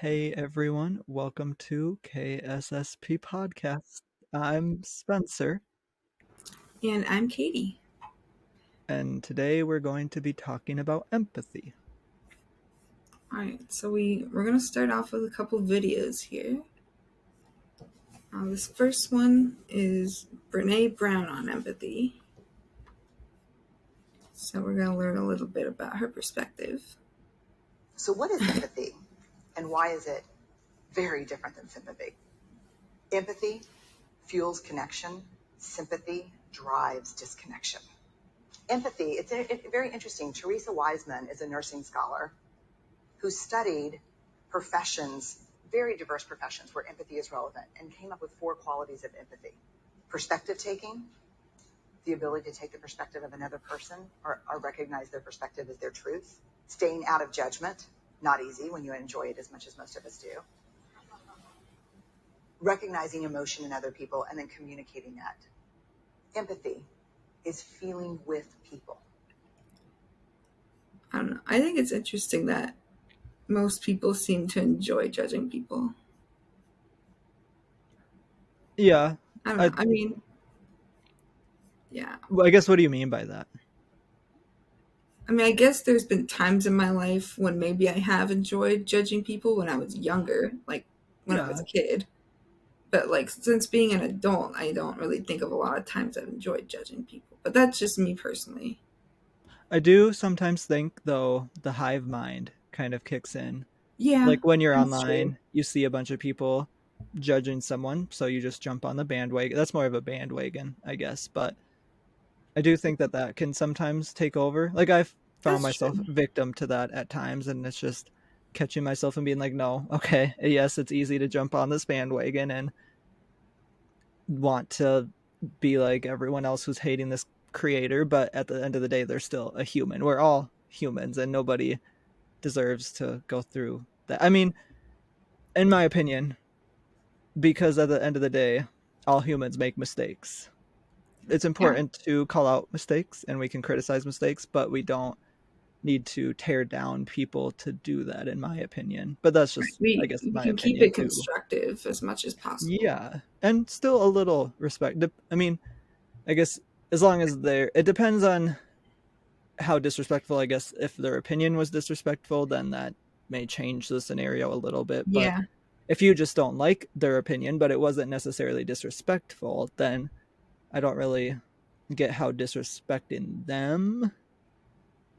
Hey everyone, welcome to KSSP Podcast. I'm Spencer, And I'm Katie. and today we're going to be talking about empathy. All right, so we're gonna start off with a couple videos here. This first one is Brene Brown on empathy. So we're gonna learn a little bit about her perspective. So what is empathy and why is it very different than sympathy? Empathy fuels connection. Sympathy drives disconnection. Empathy, it's very interesting. Teresa Wiseman is a nursing scholar who studied professions, very diverse professions where empathy is relevant, and came up with 4 qualities of empathy. Perspective taking, the ability to take the perspective of another person or recognize their perspective as their truth. Staying out of judgment, not easy when you enjoy it as much as most of us do. Recognizing emotion in other people and then communicating that. Empathy is feeling with people. I don't know. I think it's interesting that most people seem to enjoy judging people. Yeah, I don't I, know. I mean, yeah. I guess what do you mean by that? I mean, I guess there's been times in my life when maybe I have enjoyed judging people when I was younger, like when I was Yeah, a kid. But like since being an adult, I don't really think of a lot of times I've enjoyed judging people. But that's just me personally. I do sometimes think though the hive mind kind of kicks in. Yeah, Like when you're that's true. online, you see a bunch of people judging someone, so you just jump on the bandwagon. That's more of a bandwagon, I guess, but I do think that that can sometimes take over. Like I've found That's myself true. victim to that at times, and it's just catching myself and being like, no, okay, yes, it's easy to jump on this bandwagon and want to be like everyone else who's hating this creator, but at the end of the day, they're still a human. We're all humans, and nobody deserves to go through that. I mean, in my opinion, because at the end of the day, all humans make mistakes. It's Yeah, important to call out mistakes and we can criticize mistakes, but we don't need to tear down people to do that, in my opinion. But that's just, I guess, we my can keep opinion it too. constructive as much as possible. Yeah, and still a little respect. I mean, I guess as long as they're, it depends on how disrespectful. I guess if their opinion was disrespectful, then that may change the scenario a little bit. But Yeah, if you just don't like their opinion, but it wasn't necessarily disrespectful, then I don't really get how disrespecting them,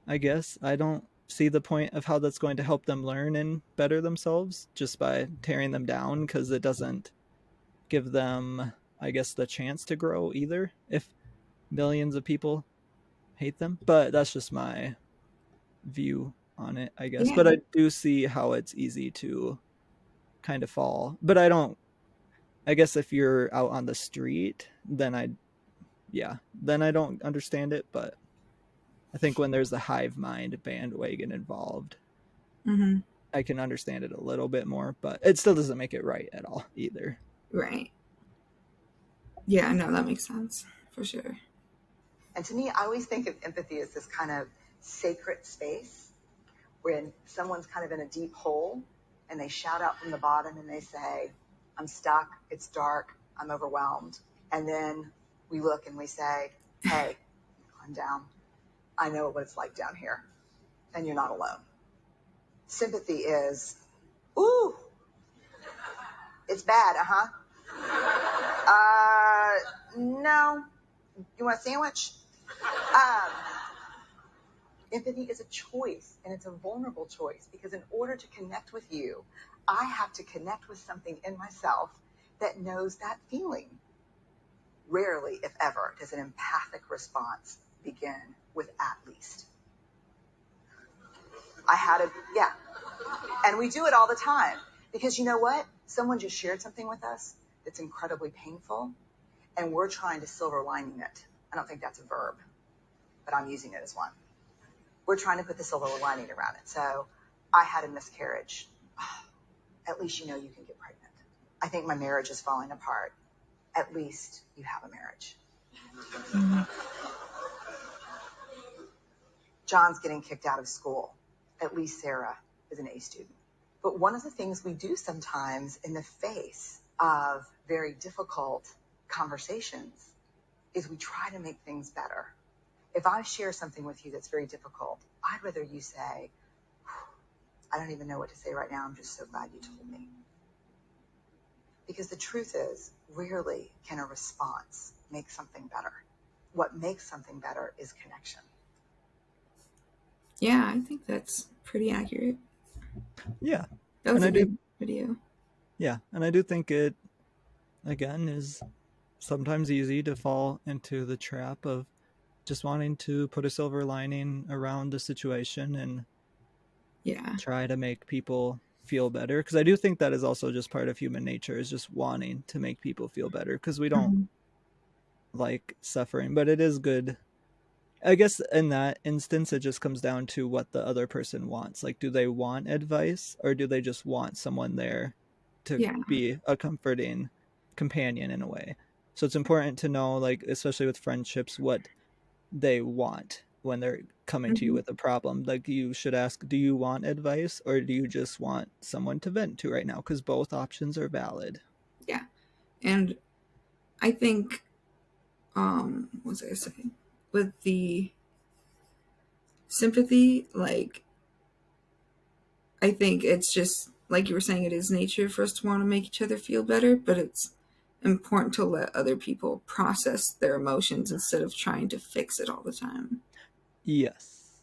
I guess. I don't see the point of how that's going to help them learn and better themselves just by tearing them down because it doesn't give them, I guess, the chance to grow either if millions of people hate them. But that's just my view on it, I guess. yeah, But I do see how it's easy to kind of fall. But I don't, I guess if you're out on the street, then yeah, then I don't understand it. But I think when there's the hive mind bandwagon involved, hmm, I can understand it a little bit more, but it still doesn't make it right at all either. right. Yeah, no, that makes sense for sure. And to me, I always think of empathy as this kind of sacred space when someone's kind of in a deep hole and they shout out from the bottom and they say, I'm stuck, it's dark, I'm overwhelmed. And then we look and we say, hey, climb down. I know what it's like down here, and you're not alone. Sympathy is, ooh, it's bad, no. You want a sandwich? Um, Empathy is a choice, and it's a vulnerable choice, because in order to connect with you, I have to connect with something in myself that knows that feeling. Rarely, if ever, does an empathic response begin with at least. Yeah. And we do it all the time, because you know what? Someone just shared something with us that's incredibly painful, and we're trying to silver lining it. I don't think that's a verb, but I'm using it as one. We're trying to put the silver lining around it. So I had a miscarriage. At least you know you can get pregnant. I think my marriage is falling apart. At least you have a marriage. Hmm. John's getting kicked out of school. At least Sarah is an A student. But one of the things we do sometimes in the face of very difficult conversations is we try to make things better. If I share something with you that's very difficult, I'd rather you say, I don't even know what to say right now. I'm just so glad you told me. Because the truth is, rarely can a response make something better. What makes something better is connection. Yeah, I think that's pretty accurate. Yeah. That was And a I good video. Yeah, and I do think it, again, is sometimes easy to fall into the trap of just wanting to put a silver lining around the situation and Yeah. try to make people feel better. Because I do think that is also just part of human nature, is just wanting to make people feel better, because we don't Mhm. like suffering. But it is good. I guess in that instance, it just comes down to what the other person wants. Like, do they want advice, or do they just want someone there to Yeah. be a comforting companion in a way? So it's important to know, like, especially with friendships, what they want when they're coming to you Mhm. with a problem. Like, you should ask, do you want advice, or do you just want someone to vent to right now? Because both options are valid. Yeah. And I think, what was I saying? With the sympathy, like, I think it's just, like you were saying, it is nature for us to want to make each other feel better, but it's important to let other people process their emotions instead of trying to fix it all the time. Yes.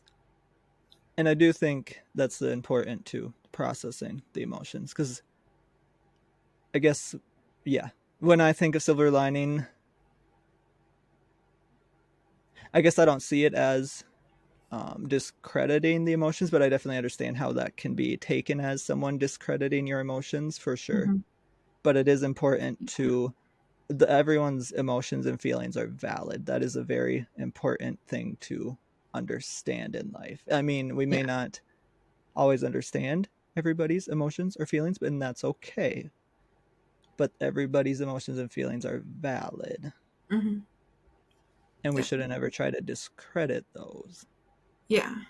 And I do think that's the important to processing the emotions, because I guess, yeah, when I think of silver lining, I guess I don't see it as discrediting the emotions, but I definitely understand how that can be taken as someone discrediting your emotions, for sure. Mm-hmm. But it is important to everyone's emotions and feelings are valid. That is a very important thing to understand in life. I mean, we may Yeah. not always understand everybody's emotions or feelings, and that's okay. But everybody's emotions and feelings are valid, Mm-hmm. and we shouldn't Definitely. ever try to discredit those. Yeah.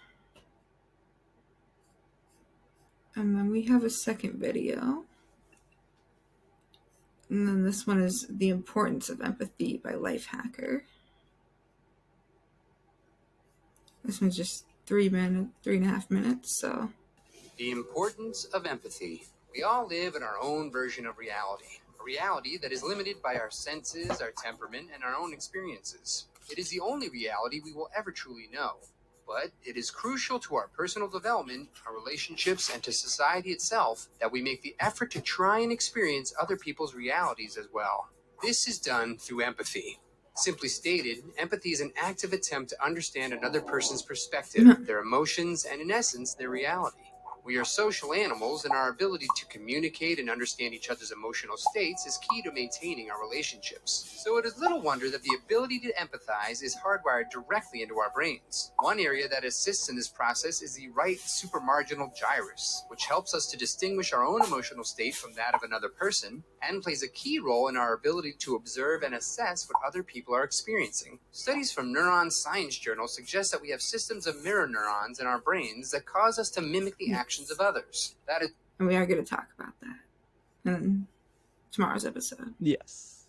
And then we have a second video. And then this one is The Importance of Empathy by Lifehacker. This one's just 3.5 minutes, so. The importance of empathy. We all live in our own version of reality, a reality that is limited by our senses, our temperament, and our own experiences. It is the only reality we will ever truly know. But it is crucial to our personal development, our relationships, and to society itself that we make the effort to try and experience other people's realities as well. This is done through empathy. Simply stated, empathy is an active attempt to understand another person's perspective, their emotions, and in essence, their reality. We are social animals, and our ability to communicate and understand each other's emotional states is key to maintaining our relationships. So it is little wonder that the ability to empathize is hardwired directly into our brains. One area that assists in this process is the right supramarginal gyrus, which helps us to distinguish our own emotional state from that of another person, and plays a key role in our ability to observe and assess what other people are experiencing. Studies from Neuron Science Journal suggest that we have systems of mirror neurons in our brains that cause us to mimic the actions of others. That is, And we are going to talk about that in tomorrow's episode. Yes.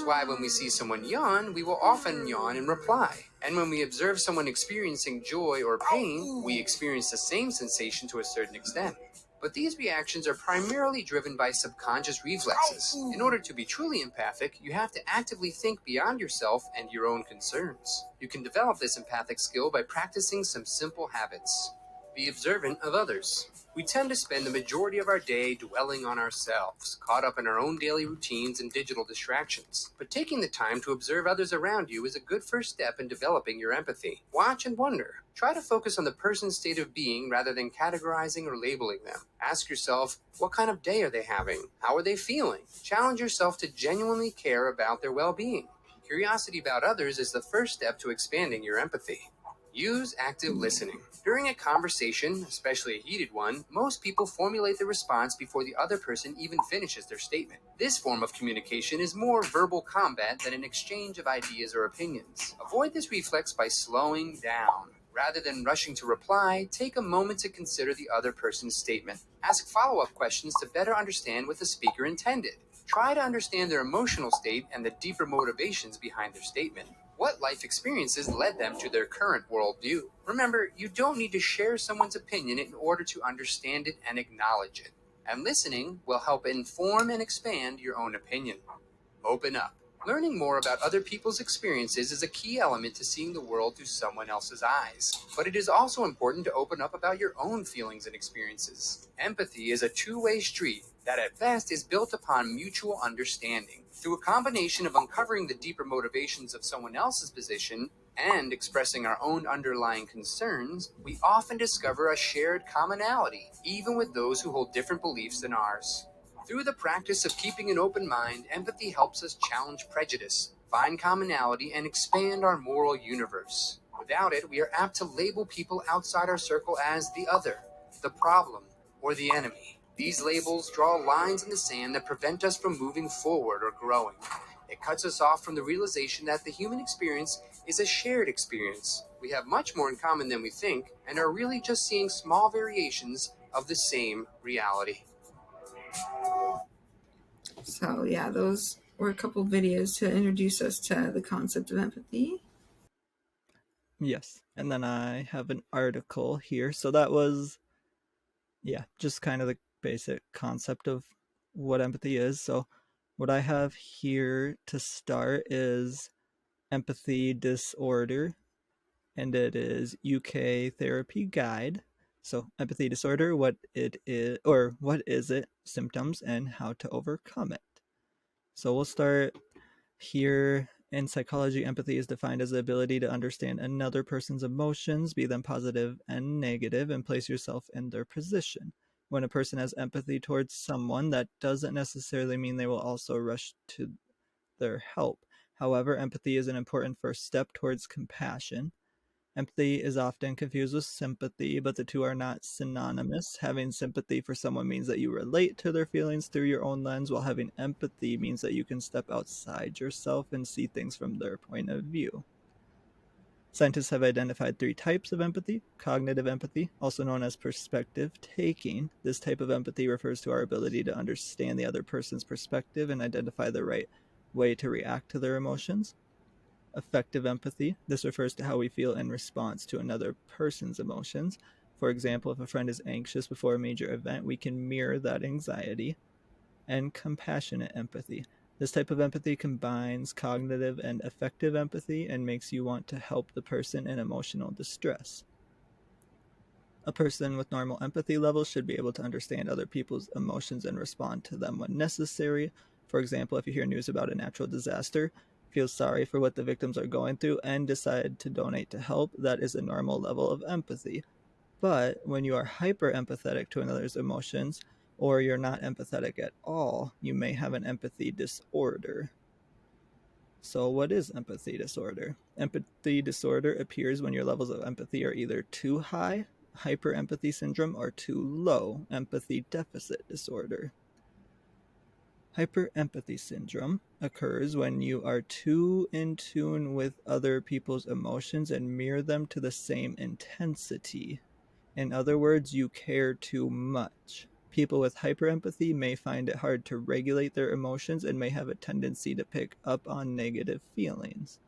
why when we see someone yawn, we will often yawn in reply. And when we observe someone experiencing joy or pain, we experience the same sensation to a certain extent. But these reactions are primarily driven by subconscious reflexes. In order to be truly empathic, you have to actively think beyond yourself and your own concerns. You can develop this empathic skill by practicing some simple habits. Be observant of others. We tend to spend the majority of our day dwelling on ourselves, caught up in our own daily routines and digital distractions. But taking the time to observe others around you is a good first step in developing your empathy. Watch and wonder. Try to focus on the person's state of being rather than categorizing or labeling them. Ask yourself, what kind of day are they having? How are they feeling? Challenge yourself to genuinely care about their well-being. Curiosity about others is the first step to expanding your empathy. Use active listening. During a conversation, especially a heated one, most people formulate the response before the other person even finishes their statement. This form of communication is more verbal combat than an exchange of ideas or opinions. Avoid this reflex by slowing down. Rather than rushing to reply, take a moment to consider the other person's statement. Ask follow-up questions to better understand what the speaker intended. Try to understand their emotional state and the deeper motivations behind their statement. What life experiences led them to their current worldview? Remember, you don't need to share someone's opinion in order to understand it and acknowledge it. And listening will help inform and expand your own opinion. Open up. Learning more about other people's experiences is a key element to seeing the world through someone else's eyes. But it is also important to open up about your own feelings and experiences. Empathy is a two-way street that at best is built upon mutual understanding. Through a combination of uncovering the deeper motivations of someone else's position and expressing our own underlying concerns, we often discover a shared commonality, even with those who hold different beliefs than ours. Through the practice of keeping an open mind, empathy helps us challenge prejudice, find commonality, and expand our moral universe. Without it, we are apt to label people outside our circle as the other, the problem, or the enemy. These labels draw lines in the sand that prevent us from moving forward or growing. It cuts us off from the realization that the human experience is a shared experience. We have much more in common than we think, and are really just seeing small variations of the same reality. So yeah, those were a couple videos to introduce us to the concept of empathy. Yes. And then I have an article here. So that was, just kind of the basic concept of what empathy is. So what I have here to start is empathy disorder, and it is UK Therapy Guide. So empathy disorder, what it is, or what is it, symptoms, and how to overcome it. So we'll start here. In psychology, empathy is defined as the ability to understand another person's emotions, be them positive and negative, and place yourself in their position. When a person has empathy towards someone, that doesn't necessarily mean they will also rush to their help. However, empathy is an important first step towards compassion. Empathy is often confused with sympathy, but the two are not synonymous. Having sympathy for someone means that you relate to their feelings through your own lens, while having empathy means that you can step outside yourself and see things from their point of view. Scientists have identified 3 types of empathy. Cognitive empathy, also known as perspective taking. This type of empathy refers to our ability to understand the other person's perspective and identify the right way to react to their emotions. Affective empathy. This refers to how we feel in response to another person's emotions. For example, if a friend is anxious before a major event, we can mirror that anxiety. And compassionate empathy. This type of empathy combines cognitive and affective empathy and makes you want to help the person in emotional distress. A person with normal empathy levels should be able to understand other people's emotions and respond to them when necessary. For example, if you hear news about a natural disaster, feel sorry for what the victims are going through, and decide to donate to help, that is a normal level of empathy. But when you are hyper empathetic to another's emotions, or you're not empathetic at all, you may have an empathy disorder. So what is empathy disorder? Empathy disorder appears when your levels of empathy are either too high, hyperempathy syndrome, or too low, empathy deficit disorder. Hyperempathy syndrome occurs when you are too in tune with other people's emotions and mirror them to the same intensity. In other words, you care too much. People with hyperempathy may find it hard to regulate their emotions and may have a tendency to pick up on negative feelings.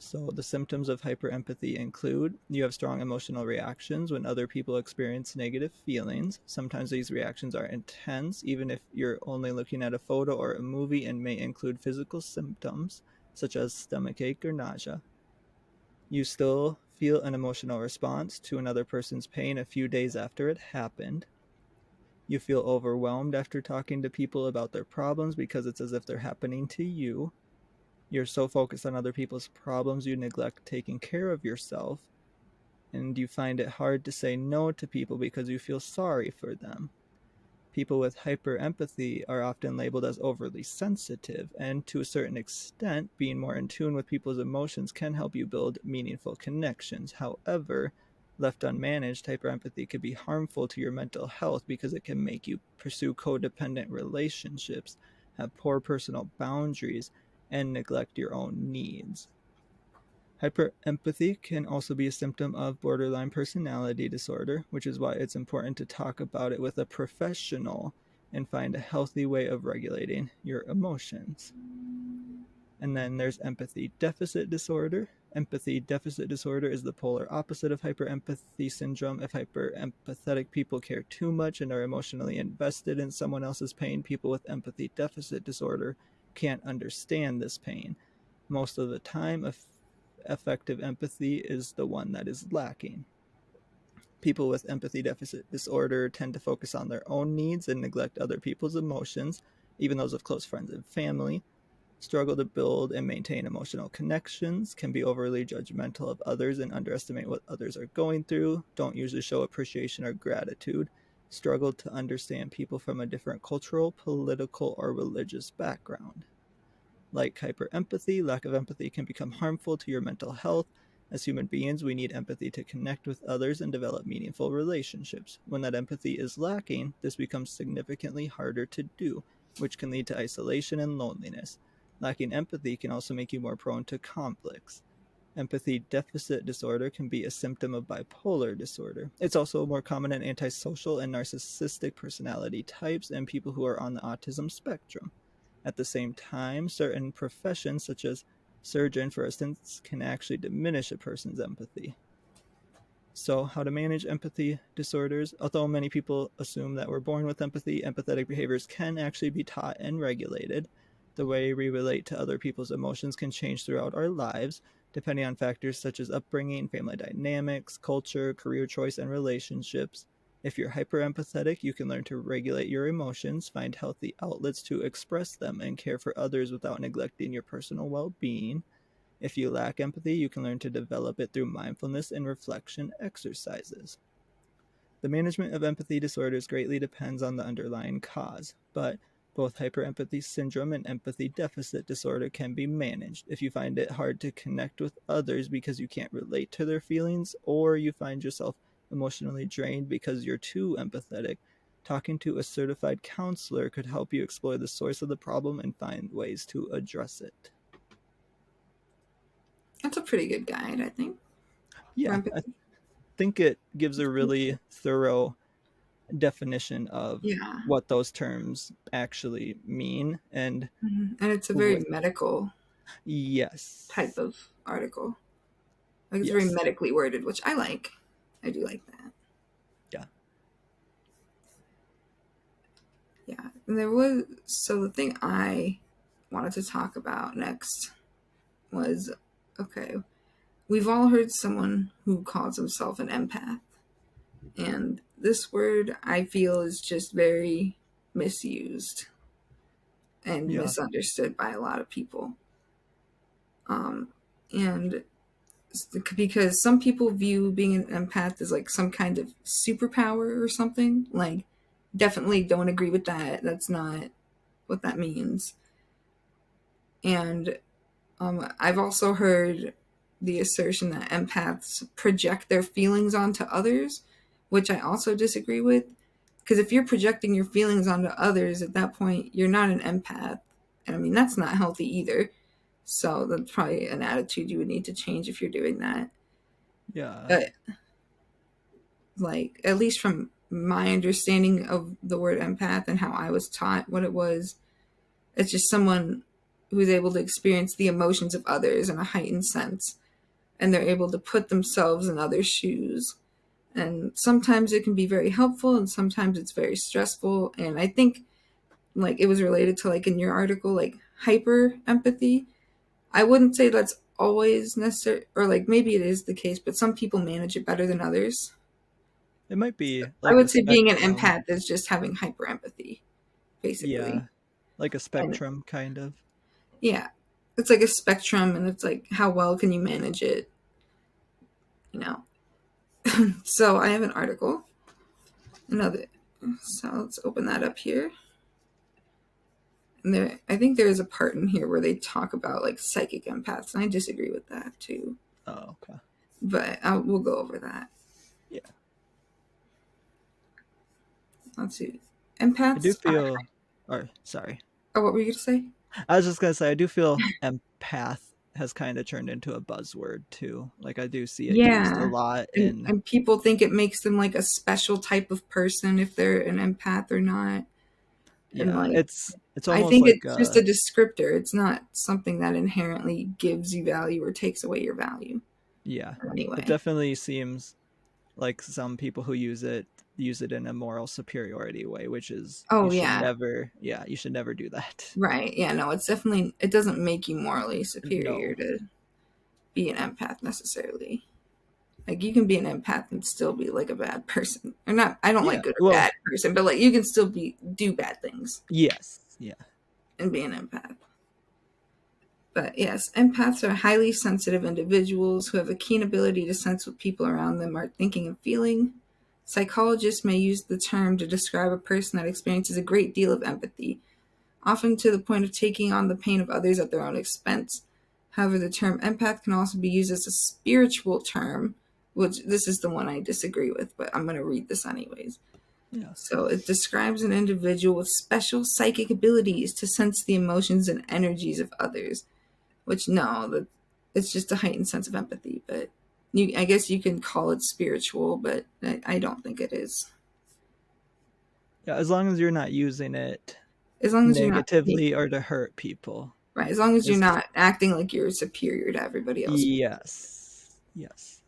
So the symptoms of hyperempathy include you have strong emotional reactions when other people experience negative feelings. Sometimes these reactions are intense, even if you're only looking at a photo or a movie, and may include physical symptoms such as stomachache or nausea. You still feel an emotional response to another person's pain a few days after it happened. You feel overwhelmed after talking to people about their problems because it's as if they're happening to you. You're so focused on other people's problems you neglect taking care of yourself, and you find it hard to say no to people because you feel sorry for them. People with hyperempathy are often labeled as overly sensitive, and to a certain extent, being more in tune with people's emotions can help you build meaningful connections. However, left unmanaged, hyperempathy could be harmful to your mental health because it can make you pursue codependent relationships, have poor personal boundaries, and neglect your own needs. Hyperempathy can also be a symptom of borderline personality disorder, which is why it's important to talk about it with a professional and find a healthy way of regulating your emotions. And then there's empathy deficit disorder. Empathy deficit disorder is the polar opposite of hyperempathy syndrome. If hyperempathetic people care too much and are emotionally invested in someone else's pain, people with empathy deficit disorder can't understand this pain. Most of the time, effective empathy is the one that is lacking. People with empathy deficit disorder tend to focus on their own needs and neglect other people's emotions, even those of close friends and family. Struggle to build and maintain emotional connections, can be overly judgmental of others and underestimate what others are going through, don't usually show appreciation or gratitude, struggle to understand people from a different cultural, political, or religious background. Like hyperempathy, lack of empathy can become harmful to your mental health. As human beings, we need empathy to connect with others and develop meaningful relationships. When that empathy is lacking, this becomes significantly harder to do, which can lead to isolation and loneliness. Lacking empathy can also make you more prone to conflicts. Empathy deficit disorder can be a symptom of bipolar disorder. It's also more common in antisocial and narcissistic personality types and people who are on the autism spectrum. At the same time, certain professions, such as surgeon, for instance, can actually diminish a person's empathy. So, how to manage empathy disorders? Although many people assume that we're born with empathy, empathetic behaviors can actually be taught and regulated. The way we relate to other people's emotions can change throughout our lives, depending on factors such as upbringing, family dynamics, culture, career choice, and relationships. If you're hyper-empathetic, you can learn to regulate your emotions, find healthy outlets to express them, and care for others without neglecting your personal well-being. If you lack empathy, you can learn to develop it through mindfulness and reflection exercises. The management of empathy disorders greatly depends on the underlying cause, but both hyperempathy syndrome and empathy deficit disorder can be managed. If you find it hard to connect with others because you can't relate to their feelings, or you find yourself emotionally drained because you're too empathetic, talking to a certified counselor could help you explore the source of the problem and find ways to address it. That's a pretty good guide, I think. Yeah, I think it gives a really thorough definition of Yeah. what those terms actually mean. And it's a very medical yes, type of article. Like, it's yes, very medically worded, which I like. I do like that. yeah. Yeah. And so the thing I wanted to talk about next was, okay, we've all heard someone who calls himself an empath. And this word, I feel, is just very misused and misunderstood by a lot of people. And because some people view being an empath as like some kind of superpower or something. Like, definitely don't agree with that. That's not what that means. And I've also heard the assertion that empaths project their feelings onto others, which I also disagree with. Because if you're projecting your feelings onto others, at that point, you're not an empath. And I mean, that's not healthy either. So that's probably an attitude you would need to change if you're doing that. Yeah. But, like, at least from my understanding of the word empath and how I was taught what it was, it's just someone who's able to experience the emotions of others in a heightened sense. And they're able to put themselves in others' shoes. And sometimes it can be very helpful and sometimes it's very stressful. And I think, like, it was related to, like, in your article, like, hyper empathy. I wouldn't say that's always necessary, or like maybe it is the case, but some people manage it better than others. It might be I like would a say being an spectrum. empath is just having hyper empathy, basically. Yeah, like a spectrum, kind of. Yeah, it's like a spectrum, and it's like, how well can you manage it, you know? So I have an article. So let's open that up here. And I think there is a part in here where they talk about like psychic empaths, and I disagree with that too. Oh, okay. But we'll go over that. Yeah. Let's see. Empaths. I do feel. Sorry. Oh, what were you going to say? I was just gonna say I do feel empath has kind of turned into a buzzword too. Like I do see it used a Yeah. lot And, in and people think it makes them like a special type of person if they're an empath or not. And yeah, like, it's I almost think like it's just a descriptor. It's not something that inherently gives you value or takes away your value. yeah. It Anyway. definitely seems like some people who use it in a moral superiority way, which is Oh yeah. you should never do that. Right. Yeah, no, it's definitely, it doesn't make you morally superior No. to be an empath necessarily. Like you can be an empath and still be like a bad person. Or not, I don't like Yeah. good or Well, bad person, but like you can still do bad things yes. Yeah. and be an empath. But yes, empaths are highly sensitive individuals who have a keen ability to sense what people around them are thinking and feeling. Psychologists may use the term to describe a person that experiences a great deal of empathy, often to the point of taking on the pain of others at their own expense. However, the term empath can also be used as a spiritual term, which this is the one I disagree with, but I'm going to read this anyways. Yeah. So it describes an individual with special psychic abilities to sense the emotions and energies of others, which it's just a heightened sense of empathy, but I guess you can call it spiritual, but I don't think it is. Yeah, as long as you're not using it As long as you're not negatively or to hurt people. right, as long as you're Is not acting like you're superior to everybody else, yes. Yes.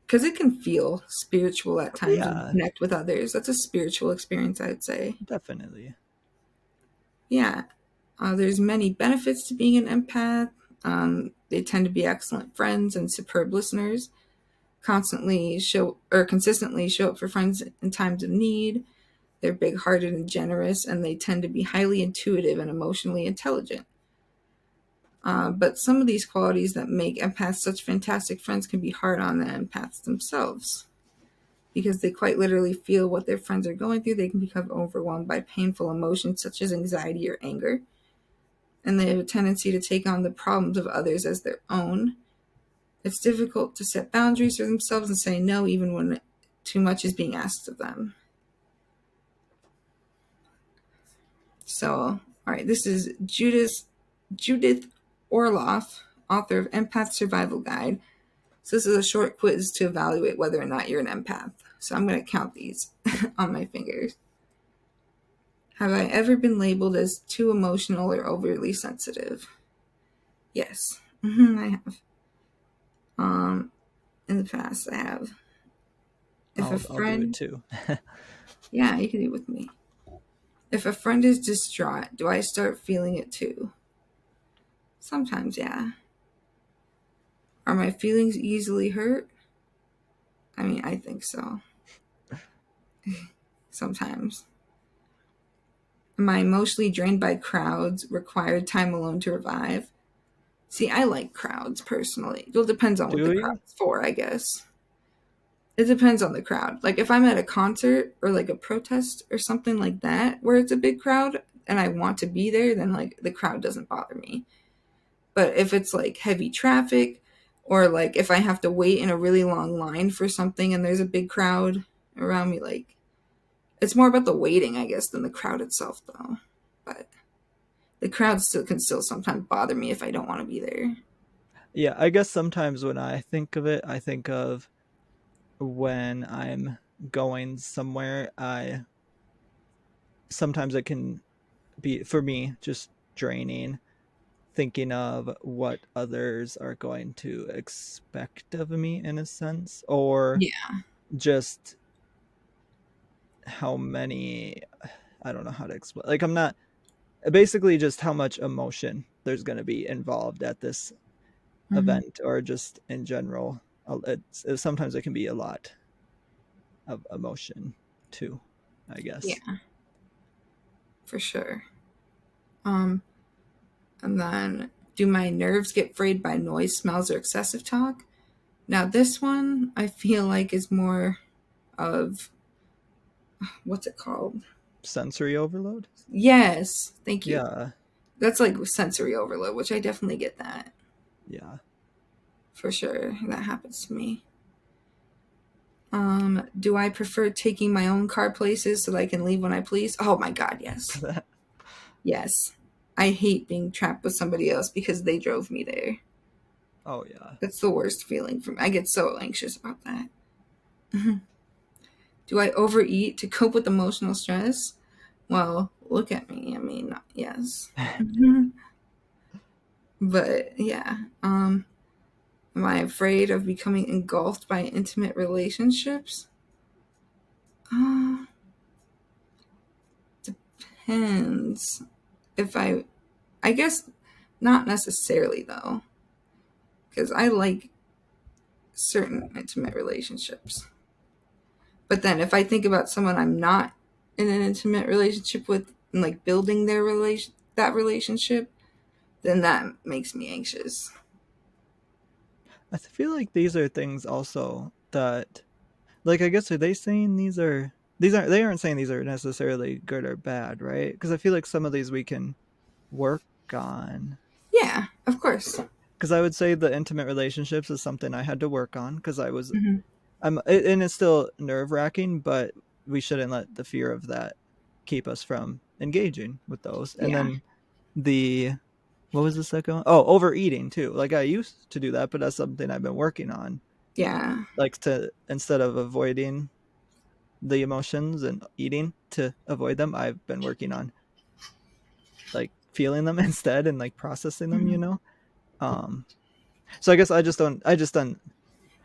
because it can feel spiritual at times when you Yeah, connect with others. That's a spiritual experience, I'd say. definitely. Yeah, there's many benefits to being an empath. They tend to be excellent friends and superb listeners. Consistently show up for friends in times of need. They're big-hearted and generous, and they tend to be highly intuitive and emotionally intelligent. But some of these qualities that make empaths such fantastic friends can be hard on the empaths themselves, because they quite literally feel what their friends are going through. They can become overwhelmed by painful emotions such as anxiety or anger, and they have a tendency to take on the problems of others as their own. It's difficult to set boundaries for themselves and say no even when too much is being asked of them. So, all right, this is Judith Orloff, author of Empath Survival Guide. So this is a short quiz to evaluate whether or not you're an empath. So I'm going to count these on my fingers. Have I ever been labeled as too emotional or overly sensitive? Yes, I have. In the past, I have. If a I'll do it friend, too. yeah, you can do it with me. If a friend is distraught, do I start feeling it too? Sometimes, yeah. Are my feelings easily hurt? I mean, I think so. Sometimes. Am I emotionally drained by crowds, required time alone to revive? See, I like crowds personally. It all depends on what Do the you? crowd's for, I guess. It depends on the crowd. Like if I'm at a concert or like a protest or something like that where it's a big crowd and I want to be there, then like the crowd doesn't bother me. But if it's like heavy traffic or like if I have to wait in a really long line for something and there's a big crowd around me, like it's more about the waiting, I guess, than the crowd itself though. But the crowd can still sometimes bother me if I don't want to be there. Yeah, I guess sometimes when I think of it, I think of when I'm going somewhere, I sometimes it can be for me just draining thinking of what others are going to expect of me in a sense, or Yeah. just how many, I don't know how to explain, like I'm not, basically just how much emotion there's going to be involved at this Mm-hmm. event, or just in general. Sometimes it can be a lot of emotion too, I guess. Yeah, for sure. And then, do my nerves get frayed by noise, smells, or excessive talk? Now, this one I feel like is more of what's it called? Sensory overload. Yes, thank you. Yeah. That's like sensory overload, which I definitely get that Yeah. for sure. That happens to me. Do I prefer taking my own car places so that I can leave when I please? Oh my god, yes. Yes. I hate being trapped with somebody else because they drove me there. Oh yeah. That's the worst feeling for me. I get so anxious about that. Do I overeat to cope with emotional stress? Well, look at me. I mean, yes. But yeah. Am I afraid of becoming engulfed by intimate relationships? Depends. If I guess not necessarily though, because I like certain intimate relationships. But then if I think about someone I'm not in an intimate relationship with and like building that relationship, then that makes me anxious. I feel like these are things also that, like, I guess, are they saying they aren't saying these are necessarily good or bad, right? Because I feel like some of these we can work on. Yeah, of course. Because I would say the intimate relationships is something I had to work on because Mhm. and it's still nerve wracking, but we shouldn't let the fear of that keep us from engaging with those. And Yeah. then what was the second one? Oh, overeating too. Like I used to do that, but that's something I've been working on. Yeah. Like to, instead of avoiding the emotions and eating to avoid them, I've been working on like feeling them instead and like processing them, Mhm. So I guess I just don't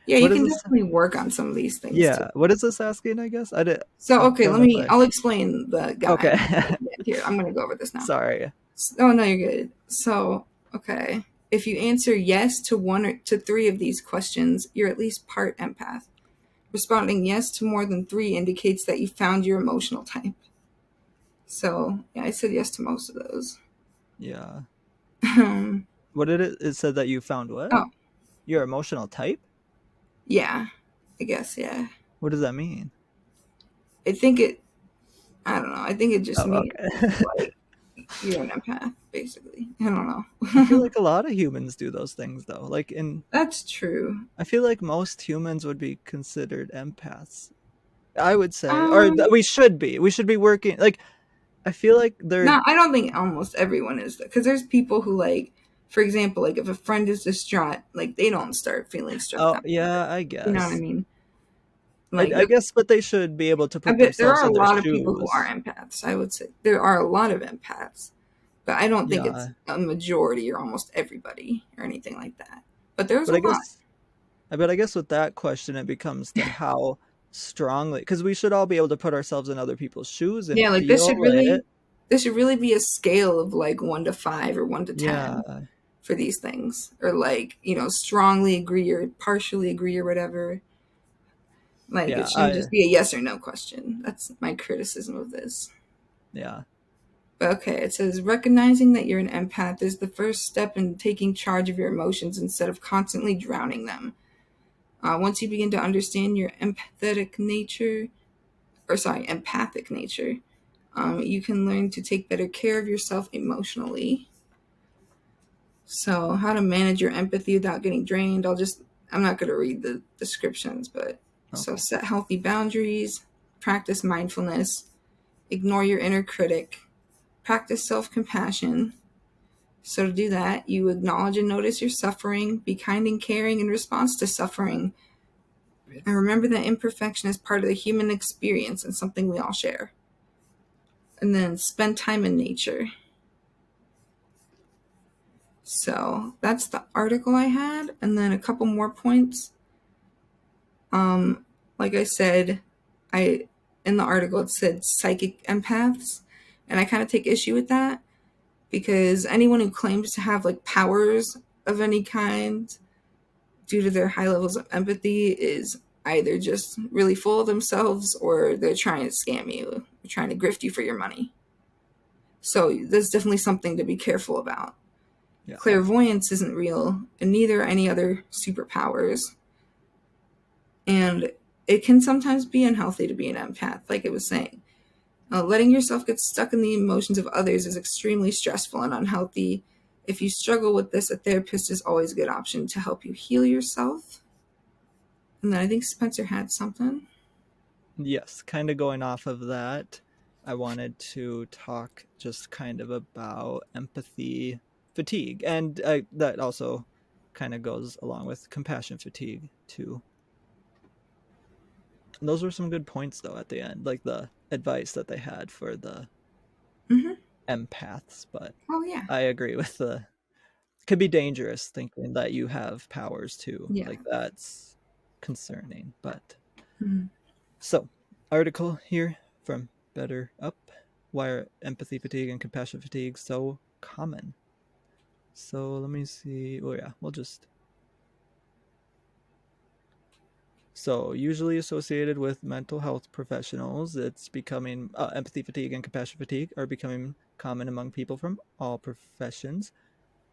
Yeah, you what is can this? definitely work on some of these things too. Yeah, what is this asking, I guess? So, I okay, don't know if I'll explain the Okay. guide here. I'm going to go over this now. Sorry. Oh, no, you're good. So, okay. If you answer yes to one or to three of these questions, you're at least part empath. Responding yes to more than three indicates that you found your emotional type. So, yeah, I said yes to most of those. Yeah. Um, What did it said that you found what? oh, Your emotional type? yeah, I guess, yeah. What does that mean? I don't know. I think it just Oh, means okay. like you're an empath, basically. I don't I feel know. like a lot of humans do those things though. That's true. I feel like most humans would be considered empaths. I would say, Um, we should be. We should be working. Like, I feel like No, I don't think almost everyone is because there's people who like, for example, like if a friend is distraught, like they don't start feeling stressed Oh, out. yeah, I You know what I guess. mean? Like I guess, but they should be able to I put bet there themselves are a in their lot of people who are shoes. empaths. I would say there are a lot of empaths, but I don't think it's Yeah, a majority or almost everybody or anything like that. But there's but a lot. I guess with that question, it becomes to how strongly, because we should all be able to put ourselves in other people's shoes and Yeah, like feel it. this should really be a scale of like 1 to 5 or 1 to 10 Yeah, for these things, or like strongly agree or partially agree or whatever. Like it yeah, shouldn't just be a yes or no question. That's my criticism of this. yeah, But okay, it says recognizing that you're an empath is the first step in taking charge of your emotions instead of constantly drowning them. Once you begin to understand your empathic nature, you can learn to take better care of yourself emotionally. So, how to manage your empathy without getting drained. I'm not going to read the descriptions, but so okay, set healthy boundaries, practice mindfulness, ignore your inner critic, practice self compassion. So, to do that, you acknowledge and notice your suffering, be kind and caring in response to suffering, and remember that imperfection is part of the human experience and something we all share. And then spend time in nature. So that's the article I had, and then a couple more points. Like I said, I in the article it said psychic empaths, and I kind of take issue with that because anyone who claims to have like powers of any kind due to their high levels of empathy is either just really full of themselves or they're trying to scam you, they're trying to grift you for your money. So there's definitely something to be careful about. yeah, Clairvoyance isn't real, and neither are any other superpowers. And it can sometimes be unhealthy to be an empath, like it was saying. Letting yourself get stuck in the emotions of others is extremely stressful and unhealthy. If you struggle with this, a therapist is always a good option to help you heal yourself. And then I think Spencer had something. yes, kind of going off of that. I wanted to talk just kind of about empathy fatigue, and that also kind of goes along with compassion fatigue too. And those were some good points though at the end, like the advice that they had for the Hmm. empaths. But Oh yeah, I agree with the could be dangerous thinking that you have powers too. yeah. Like that's concerning. But Mhm. so article here from Better Up. Why are empathy fatigue and compassion fatigue so common? So let me see. Oh yeah, we'll just. So usually associated with mental health professionals, it's becoming empathy fatigue and compassion fatigue are becoming common among people from all professions.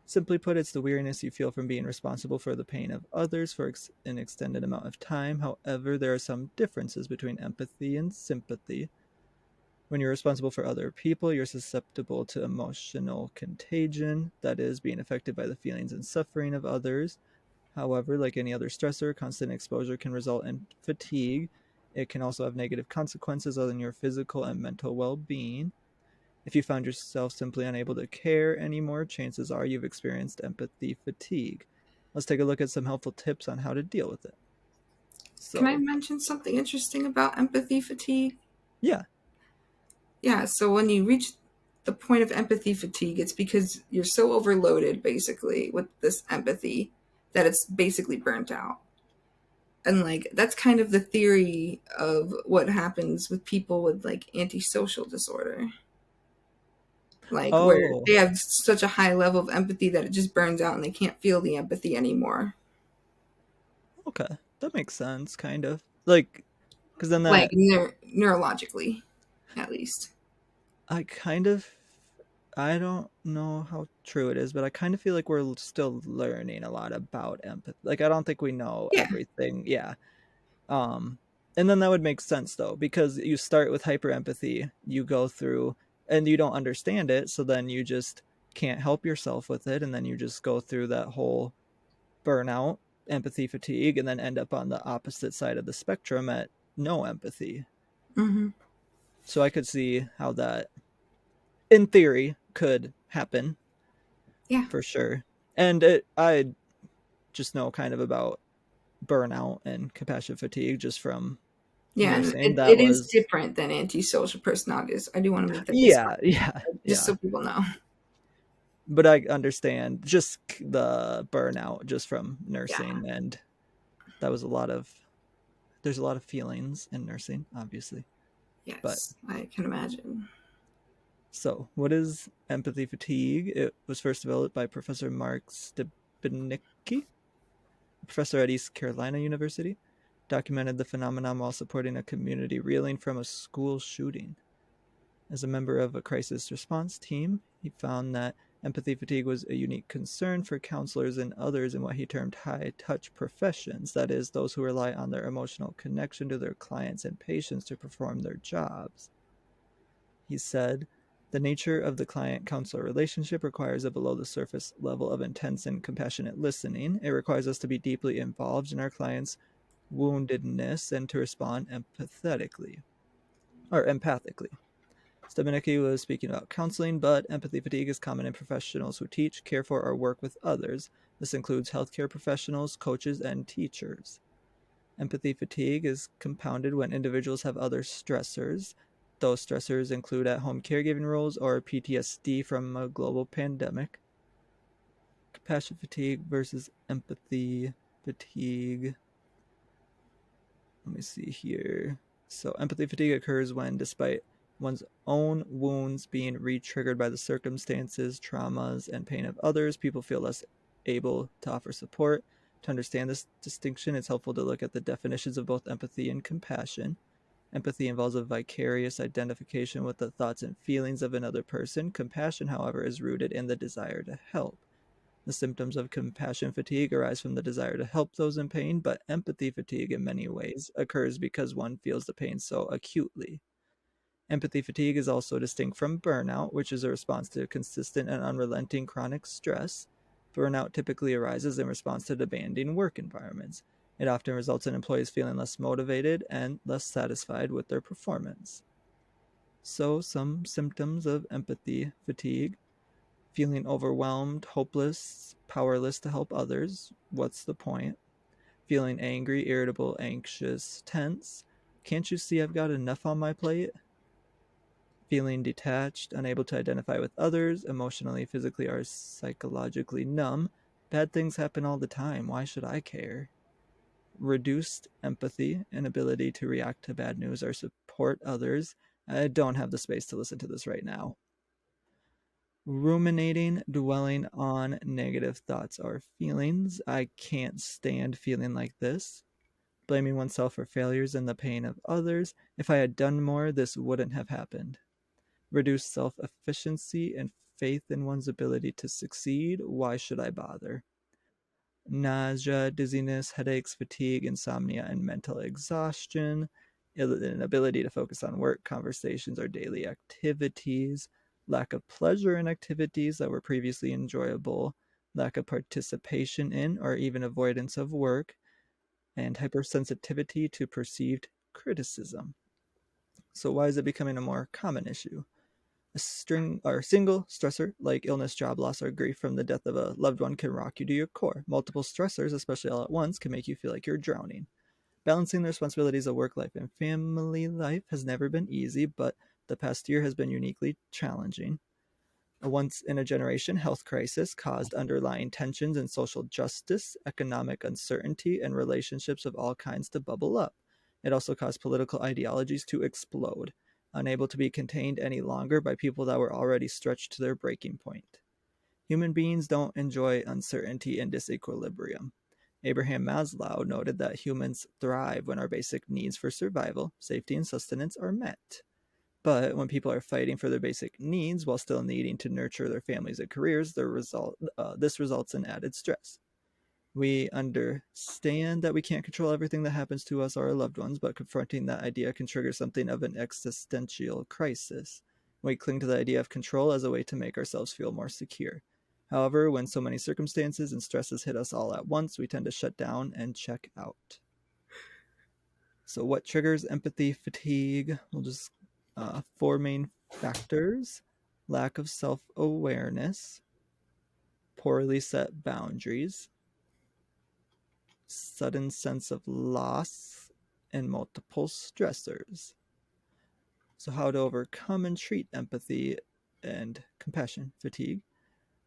Simply put, it's the weariness you feel from being responsible for the pain of others for an extended amount of time. However, there are some differences between empathy and sympathy. When you're responsible for other people, you're susceptible to emotional contagion, that is, being affected by the feelings and suffering of others. However, like any other stressor, constant exposure can result in fatigue. It can also have negative consequences on your physical and mental well being. If you found yourself simply unable to care anymore, chances are you've experienced empathy fatigue. Let's take a look at some helpful tips on how to deal with it. Can I So, mention something interesting about empathy fatigue? yeah. Yeah, so when you reach the point of empathy fatigue, it's because you're so overloaded basically with this empathy that it's basically burnt out. And like that's kind of the theory of what happens with people with like antisocial disorder. Like where Oh, they have such a high level of empathy that it just burns out and they can't feel the empathy anymore. okay. That makes sense, kind of. Like, because then Like that, neurologically, at least. I kind of, I don't know how true it is, but I kind of feel like we're still learning a lot about empathy. Like, I don't think we know Yeah. everything. Yeah. Um, and then that would make sense though, because you start with hyper empathy, you go through and you don't understand it, so then you just can't help yourself with it, and then you just go through that whole burnout, empathy fatigue, and then end up on the opposite side of the spectrum at no empathy. Mm-hmm. So I could see how that, in theory, could happen Yeah. for sure. And I just know kind of about burnout and compassion fatigue just from Yeah, and nursing. That it is was different than antisocial personalities. I do want to make that yeah, distinction, yeah, just yeah. so people know. But I understand just the burnout just from Yeah. nursing, and that was a lot of there's a lot of feelings in nursing, obviously. But Yes, I can imagine. so, what is empathy fatigue? It was first developed by Professor Mark Stepanicki, a professor at East Carolina University, documented the phenomenon while supporting a community reeling from a school shooting. As a member of a crisis response team, he found that empathy fatigue was a unique concern for counselors and others in what he termed high-touch professions, that is, those who rely on their emotional connection to their clients and patients to perform their jobs. He said, the nature of the client-counselor relationship requires a below-the-surface level of intense and compassionate listening. It requires us to be deeply involved in our clients' woundedness and to respond empathetically. Stepanicki was speaking about counseling, but empathy fatigue is common in professionals who teach, care for, or work with others. This includes healthcare professionals, coaches, and teachers. Empathy fatigue is compounded when individuals have other stressors. Those stressors include at-home caregiving roles or PTSD from a global pandemic. Compassion fatigue versus empathy fatigue. Let me see here. So, empathy fatigue occurs when, despite one's own wounds being re-triggered by the circumstances, traumas, and pain of others, people feel less able to offer support. To understand this distinction, it's helpful to look at the definitions of both empathy and compassion. Empathy involves a vicarious identification with the thoughts and feelings of another person. Compassion, however, is rooted in the desire to help. The symptoms of compassion fatigue arise from the desire to help those in pain, but empathy fatigue in many ways occurs because one feels the pain so acutely. Empathy fatigue is also distinct from burnout, which is a response to consistent and unrelenting chronic stress. Burnout typically arises in response to demanding work environments. It often results in employees feeling less motivated and less satisfied with their performance. So, some symptoms of empathy fatigue: feeling overwhelmed, hopeless, powerless to help others. What's the point? Feeling angry, irritable, anxious, tense. Can't you see I've got enough on my plate? Feeling detached, unable to identify with others, emotionally, physically, or psychologically numb. Bad things happen all the time. Why should I care? Reduced empathy, inability to react to bad news or support others. I don't have the space to listen to this right now. Ruminating, dwelling on negative thoughts or feelings. I can't stand feeling like this. Blaming oneself for failures and the pain of others. If I had done more, this wouldn't have happened. Reduced self-efficiency and faith in one's ability to succeed. Why should I bother? Nausea, dizziness, headaches, fatigue, insomnia, and mental exhaustion. Inability to focus on work, conversations, or daily activities. Lack of pleasure in activities that were previously enjoyable. Lack of participation in or even avoidance of work. And hypersensitivity to perceived criticism. So why is it becoming a more common issue? A single stressor like illness, job loss, or grief from the death of a loved one can rock you to your core. Multiple stressors, especially all at once, can make you feel like you're drowning. Balancing the responsibilities of work life and family life has never been easy, but the past year has been uniquely challenging. A once-in-a-generation health crisis caused underlying tensions in social justice, economic uncertainty, and relationships of all kinds to bubble up. It also caused political ideologies to explode, unable to be contained any longer by people that were already stretched to their breaking point. Human beings don't enjoy uncertainty and disequilibrium. Abraham Maslow noted that humans thrive when our basic needs for survival, safety, and sustenance are met. But when people are fighting for their basic needs while still needing to nurture their families and careers, this results in added stress. We understand that we can't control everything that happens to us or our loved ones, but confronting that idea can trigger something of an existential crisis. We cling to the idea of control as a way to make ourselves feel more secure. However, when so many circumstances and stresses hit us all at once, we tend to shut down and check out. So what triggers empathy fatigue? We'll just four main factors: lack of self-awareness, poorly set boundaries, sudden sense of loss, and multiple stressors. So how to overcome and treat empathy and compassion fatigue.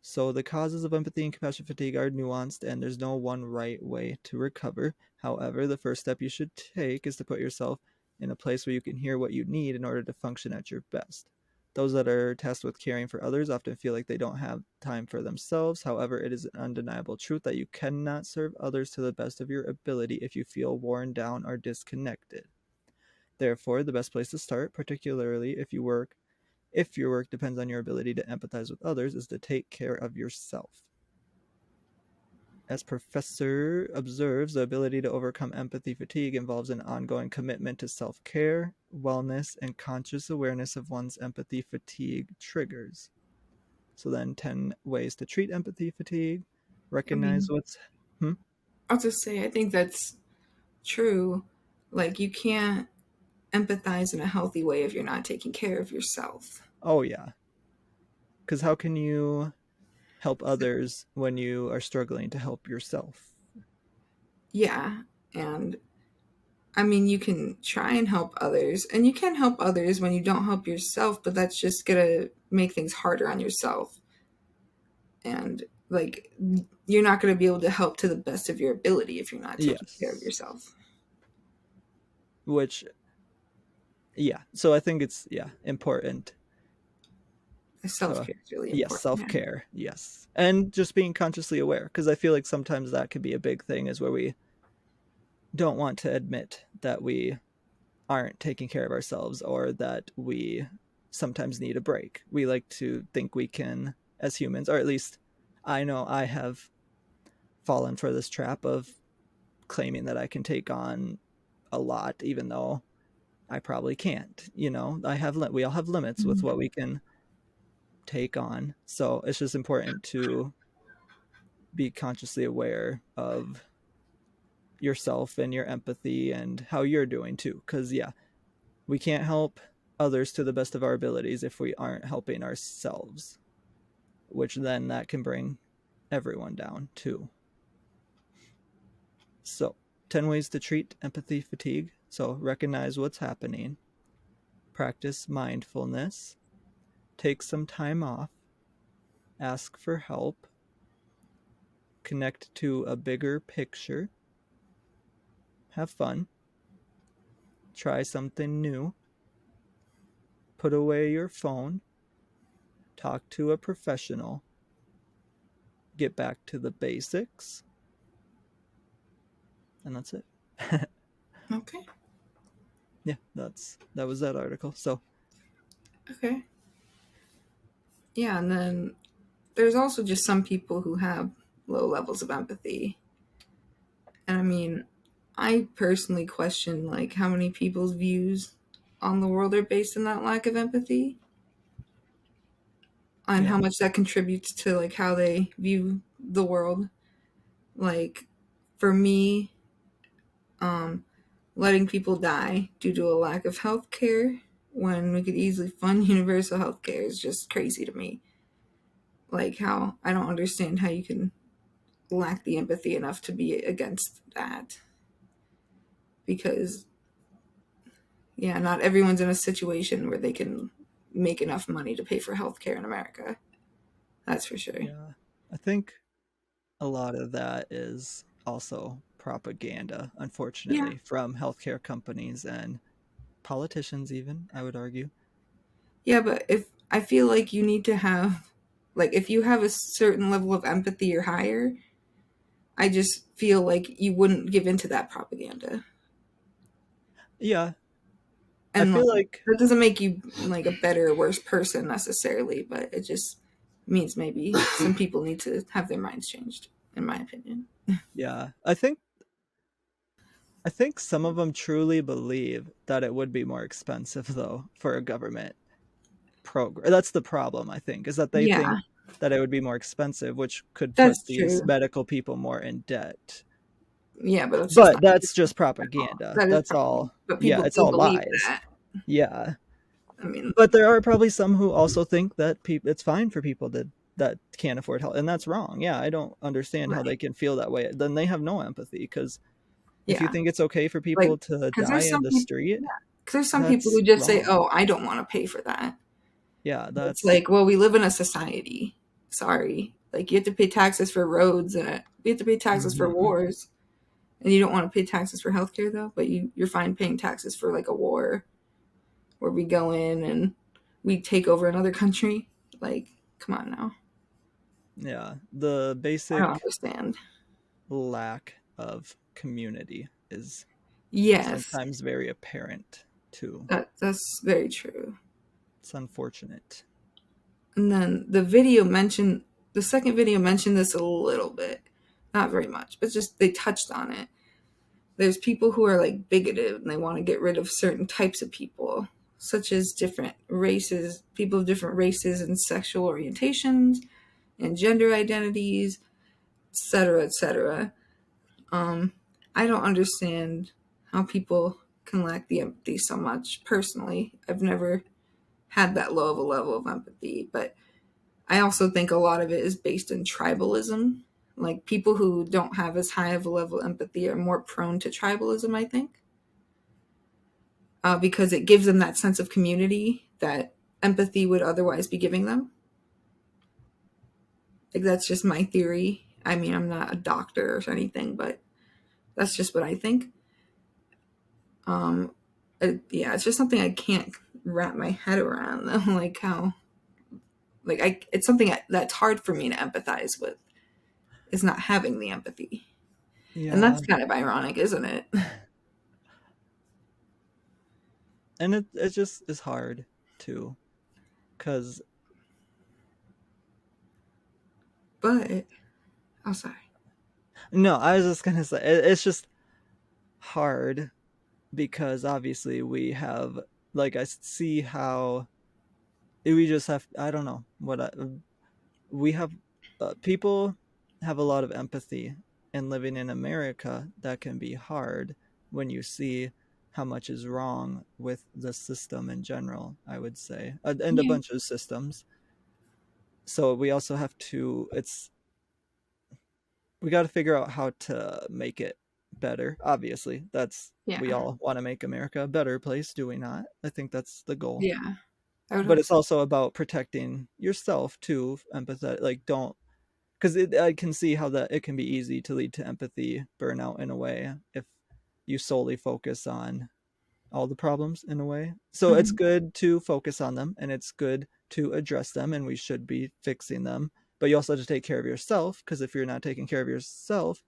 So the causes of empathy and compassion fatigue are nuanced, and there's no one right way to recover. However, the first step you should take is to put yourself in a place where you can hear what you need in order to function at your best. Those that are tasked with caring for others often feel like they don't have time for themselves. However, it is an undeniable truth that you cannot serve others to the best of your ability if you feel worn down or disconnected. Therefore, the best place to start, particularly if your work depends on your ability to empathize with others, is to take care of yourself. As Professor observes, the ability to overcome empathy fatigue involves an ongoing commitment to self-care, wellness, and conscious awareness of one's empathy fatigue triggers. So then 10 ways to treat empathy fatigue. Recognize what's... I'll just say, I think that's true. Like, you can't empathize in a healthy way if you're not taking care of yourself. Oh, yeah. Because how can you help others when you are struggling to help yourself? Yeah. And I mean, you can try and help others, and you can help others when you don't help yourself, but that's just going to make things harder on yourself. And, like, you're not going to be able to help to the best of your ability if you're not taking care of yourself. Which, yeah. So I think it's, important. Self-care is really important. Yes, self-care, yes. And just being consciously aware, because I feel like sometimes that could be a big thing, is where we don't want to admit that we aren't taking care of ourselves, or that we sometimes need a break. We like to think we can, as humans, or at least I know I have fallen for this trap of claiming that I can take on a lot, even though I probably can't. We all have limits with what we can take on. So it's just important to be consciously aware of yourself and your empathy and how you're doing too. Because we can't help others to the best of our abilities if we aren't helping ourselves, which then that can bring everyone down too. So 10 ways to treat empathy fatigue. So recognize what's happening, practice mindfulness, take some time off, ask for help, connect to a bigger picture, have fun, try something new, put away your phone, talk to a professional, get back to the basics, and that's it. Okay. Yeah, that was that article. So Okay. Yeah, and then there's also just some people who have low levels of empathy. And I mean, I personally question like how many people's views on the world are based on that lack of empathy, and how much that contributes to like how they view the world. Like for me, letting people die due to a lack of health care when we could easily fund universal health care is just crazy to me. Like how I don't understand how you can lack the empathy enough to be against that. Because yeah, not everyone's in a situation where they can make enough money to pay for healthcare in America. That's for sure. yeah, I think a lot of that is also propaganda, unfortunately, from healthcare companies and politicians, even, I would argue. Yeah, but if I feel like you need to have, like, if you have a certain level of empathy or higher, I just feel like you wouldn't give into that propaganda. Yeah, I And feel like, like, that doesn't make you like a better or worse person necessarily, but it just means maybe some people need to have their minds changed, in my opinion. yeah, I think some of them truly believe that it would be more expensive, though, for a government program. That's the problem, I think, is that they Yeah, think that it would be more expensive, which could put that's these true. medical people more in debt. Yeah, but it's just But not. that's just propaganda. That is That's propaganda. all. But Yeah, people it's do all believe lies. that. Yeah. I mean, But there are probably some who also think that it's fine for people that can't afford health, and that's wrong. Yeah, I don't understand how right. they can feel that way. Then they have no empathy, because if you Yeah. think it's okay for Like, people to because die there's in some the people, street, yeah, because there's some people that's who just say, wrong. "Oh, I don't want to pay for that." Yeah, It's that's like, well, we live in a society. Sorry, like you have to pay taxes for roads, and we have to pay taxes for mhm. wars, and you don't want to pay taxes for healthcare though. But you're fine paying taxes for like a war where we go in and we take over another country. Like, come on now. Yeah, the I don't basic understand. lack of community is Yes, sometimes very apparent too. that's very true. It's unfortunate. And then the second video mentioned this a little bit, not very much, but just they touched on it. There's people who are like bigoted and they want to get rid of certain types of people, such as different races, people of different races and sexual orientations and gender identities, etc., etc. I don't understand how people can lack the empathy so much. Personally, I've never had that low of a level of empathy, but I also think a lot of it is based in tribalism. Like people who don't have as high of a level of empathy are more prone to tribalism, I think, because it gives them that sense of community that empathy would otherwise be giving them. Like that's just my theory. I mean, I'm not a doctor or anything, but that's just what I think. Um, yeah, it's just something I can't wrap my head around, though. Like how, it's something that's hard for me to empathize with. Is not having the empathy. And Yeah, that's kind of ironic, isn't it? and it just is hard too, because But, oh, sorry. no, I was just gonna say it's just hard because obviously we have, like, I see how we just have, I don't know what we have, people have a lot of empathy, and living in America that can be hard when you see how much is wrong with the system in general, I would say, and a Yeah. bunch of systems. So we also have to, we got to figure out how to make it better. Obviously, we Yeah. all want to make America a better place, do we not? I think that's the goal. Yeah. I would But hope it's so. also about protecting yourself too, empathetic. Like, don't, because I can see how that it can be easy to lead to empathy burnout in a way if you solely focus on all the problems in a way. So it's Mhm. good to focus on them, and it's good to address them, and we should be fixing them. But you also have to take care of yourself, because if you're not taking care of yourself,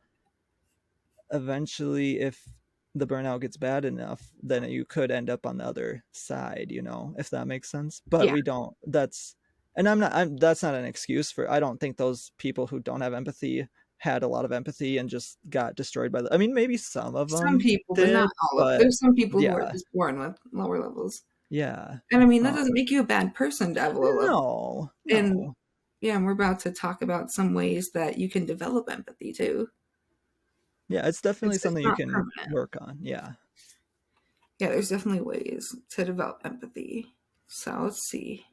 eventually, if the burnout gets bad enough, then you could end up on the other side, if that makes sense. But Yeah. we don't. And that's not an excuse for. I don't think those people who don't have empathy had a lot of empathy and just got destroyed by I mean, maybe some of Some them people, but not did, all of. but There's some people who are yeah, just born with lower levels. yeah. And I mean, that Um, doesn't make you a bad person to have a low level. no, And no. yeah, and we're about to talk about some ways that you can develop empathy too. Yeah, it's definitely It's something you not can permanent. work on. Yeah. Yeah, there's definitely ways to develop empathy. So let's see.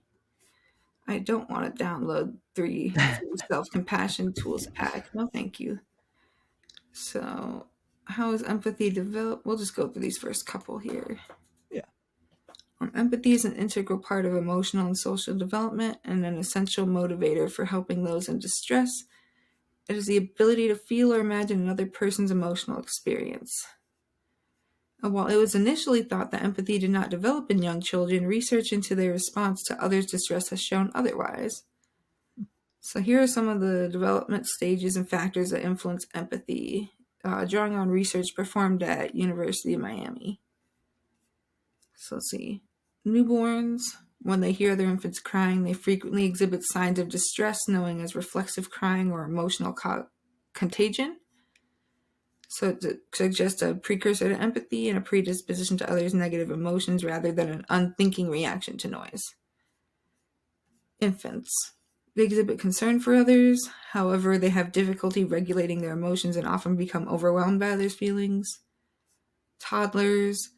I don't want to download 3 free self-compassion tools pack. No, thank you. So, how is empathy developed? We'll just go through these first couple here. Yeah. Empathy is an integral part of emotional and social development and an essential motivator for helping those in distress. It is the ability to feel or imagine another person's emotional experience. While it was initially thought that empathy did not develop in young children, research into their response to others' distress has shown otherwise. So here are some of the development stages and factors that influence empathy, drawing on research performed at University of Miami. So let's see. Newborns, when they hear their infants crying, they frequently exhibit signs of distress, known as reflexive crying or emotional contagion. So it suggests a precursor to empathy and a predisposition to others' negative emotions rather than an unthinking reaction to noise. Infants. They exhibit concern for others, however, they have difficulty regulating their emotions and often become overwhelmed by others' feelings. Toddlers.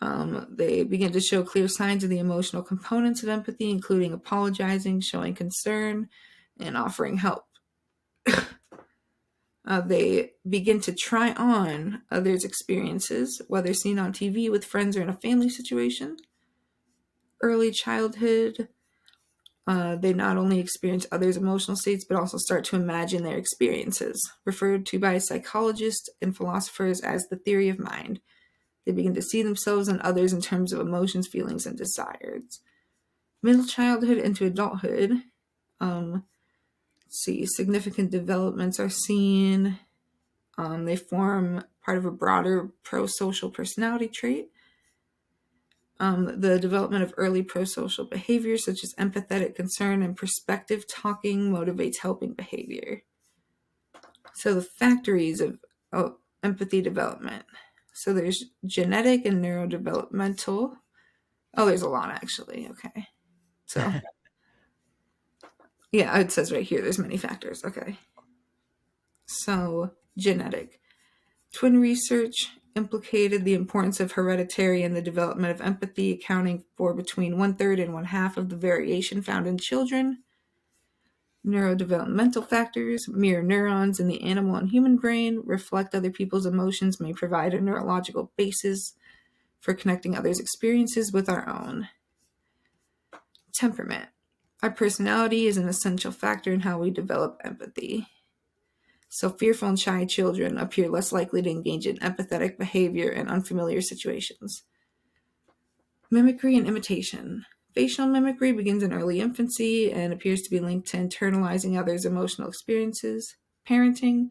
They begin to show clear signs of the emotional components of empathy, including apologizing, showing concern, and offering help. They begin to try on others' experiences, whether seen on TV with friends or in a family situation. Early childhood, they not only experience others' emotional states, but also start to imagine their experiences, referred to by psychologists and philosophers as the theory of mind. They begin to see themselves and others in terms of emotions, feelings, and desires. Middle childhood into adulthood, significant developments are seen. They form part of a broader pro-social personality trait. The development of early pro-social behaviors such as empathetic concern and perspective talking motivates helping behavior. So the factories of empathy development. So there's genetic and neurodevelopmental. Oh, there's a lot actually. Okay. So yeah, it says right here there's many factors. Okay. So genetic. Twin research implicated the importance of hereditary in the development of empathy, accounting for between 1/3 and 1/2 of the variation found in children. Neurodevelopmental factors, mirror neurons in the animal and human brain, reflect other people's emotions, may provide a neurological basis for connecting others' experiences with our own. Temperament. Our personality is an essential factor in how we develop empathy. So fearful and shy children appear less likely to engage in empathetic behavior in unfamiliar situations. Mimicry and imitation. Facial mimicry begins in early infancy and appears to be linked to internalizing others' emotional experiences. Parenting.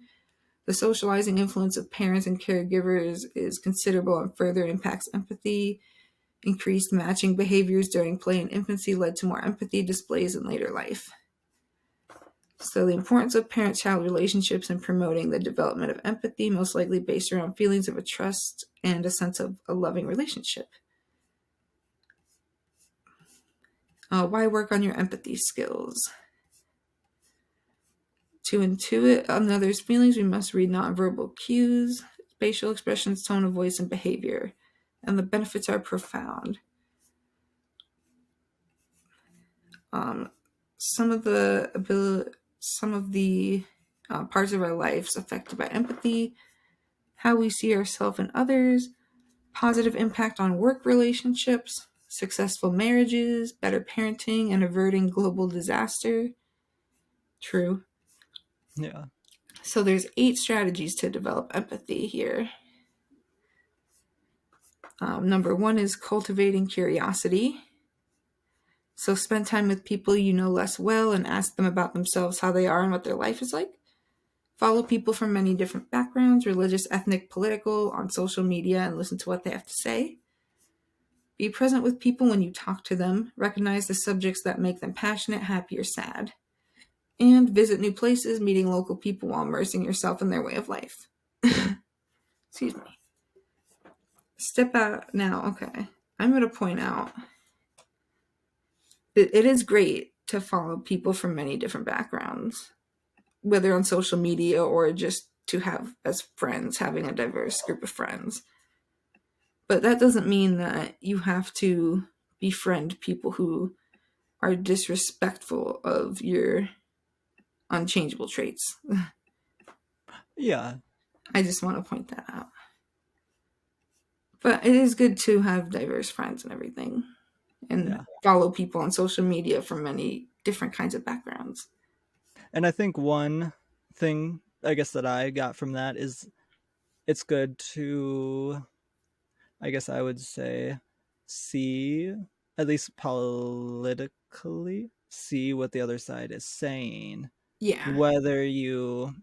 The socializing influence of parents and caregivers is considerable and further impacts empathy. Increased matching behaviors during play and infancy led to more empathy displays in later life. So the importance of parent-child relationships in promoting the development of empathy, most likely based around feelings of a trust and a sense of a loving relationship. Why work on your empathy skills? To intuit another's feelings, we must read nonverbal cues, facial expressions, tone of voice, and behavior. and the benefits are profound. Some of the parts of our lives affected by empathy: how we see ourselves and others, positive impact on work relationships, successful marriages, better parenting, and averting global disaster. True. Yeah. So there's 8 strategies to develop empathy here. Number 1 is cultivating curiosity. So spend time with people you know less well and ask them about themselves, how they are, and what their life is like. Follow people from many different backgrounds, religious, ethnic, political, on social media, and listen to what they have to say. Be present with people when you talk to them. Recognize the subjects that make them passionate, happy, or sad. And visit new places, meeting local people while immersing yourself in their way of life. Excuse me. Step out now. Okay. I'm going to point out it is great to follow people from many different backgrounds, whether on social media or just to have as friends, having a diverse group of friends. But that doesn't mean that you have to befriend people who are disrespectful of your unchangeable traits. Yeah. I just want to point that out. But it is good to have diverse friends and everything, and follow people on social media from many different kinds of backgrounds. And I think one thing, I guess, that I got from that is it's good to, I guess I would say, see, at least politically, see what the other side is saying. Yeah. Whether you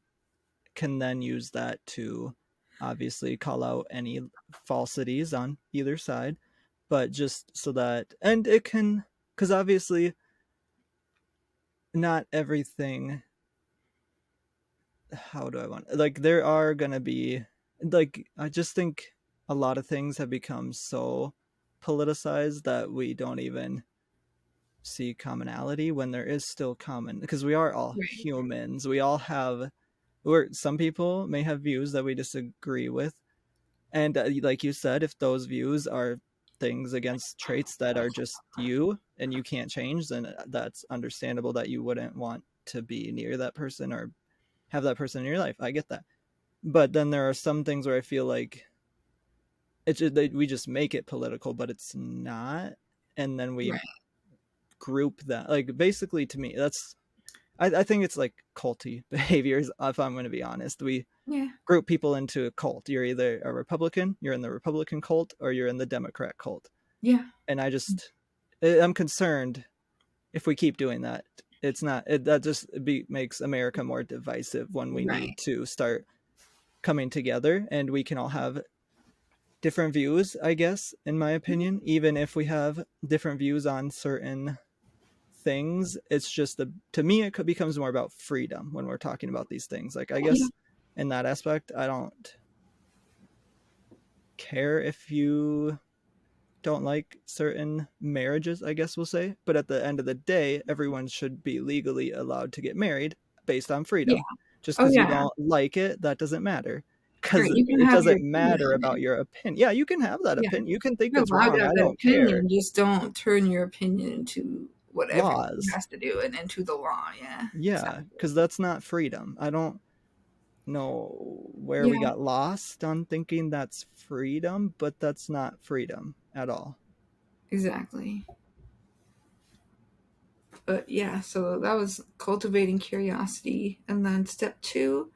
can then use that to obviously call out any falsities on either side, but just so that, and it can, because obviously not everything, how do I want, like, there are gonna be, like, I just think a lot of things have become so politicized that we don't even see commonality when there is still common, because we are all humans. We all have, some people may have views that we disagree with, and like you said, if those views are things against traits that are just you and you can't change, then that's understandable that you wouldn't want to be near that person or have that person in your life. I get that. But then there are some things where I feel like we just make it political, but it's not. And then we group that. Like, basically, to me, that's, I think it's like culty behaviors, if I'm going to be honest. We group people into a cult. You're either a Republican, you're in the Republican cult, or you're in the Democrat cult. Yeah. And I'm concerned if we keep doing that. It's not, that just makes America more divisive when we need to start coming together, and we can all have different views, I guess, in my opinion. Even if we have different views on certain things, it's just, to me, it becomes more about freedom when we're talking about these things. Like, I guess in that aspect, I don't care if you don't like certain marriages, I guess we'll say, but at the end of the day, everyone should be legally allowed to get married based on freedom. Just because you don't like it, that doesn't matter, because it doesn't matter about your opinion. Yeah, you can have that opinion, you can think it's wrong, I don't care. Just don't turn your opinion into whatever laws has to do and into the law. Because that's not freedom. I don't know where we got lost on thinking that's freedom, but that's not freedom at all. Exactly. But so that was cultivating curiosity. And then step 2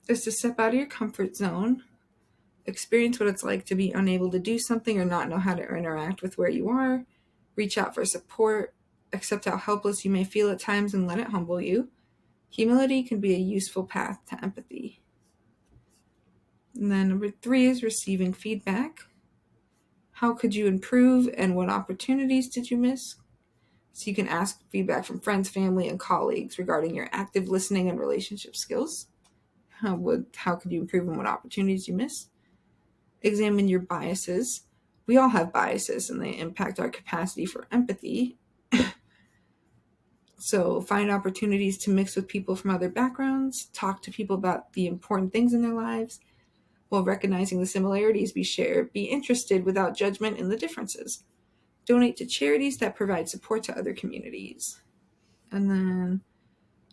is to step out of your comfort zone, experience what it's like to be unable to do something or not know how to interact with where you are, reach out for support, accept how helpless you may feel at times, and let it humble you. Humility can be a useful path to empathy. And then number 3 is receiving feedback. How could you improve, and what opportunities did you miss? So you can ask feedback from friends, family, and colleagues regarding your active listening and relationship skills. How could you improve, and what opportunities you miss? Examine your biases. We all have biases, and they impact our capacity for empathy. So find opportunities to mix with people from other backgrounds, talk to people about the important things in their lives, While recognizing the similarities we share, be interested without judgment in the differences. Donate to charities that provide support to other communities. And then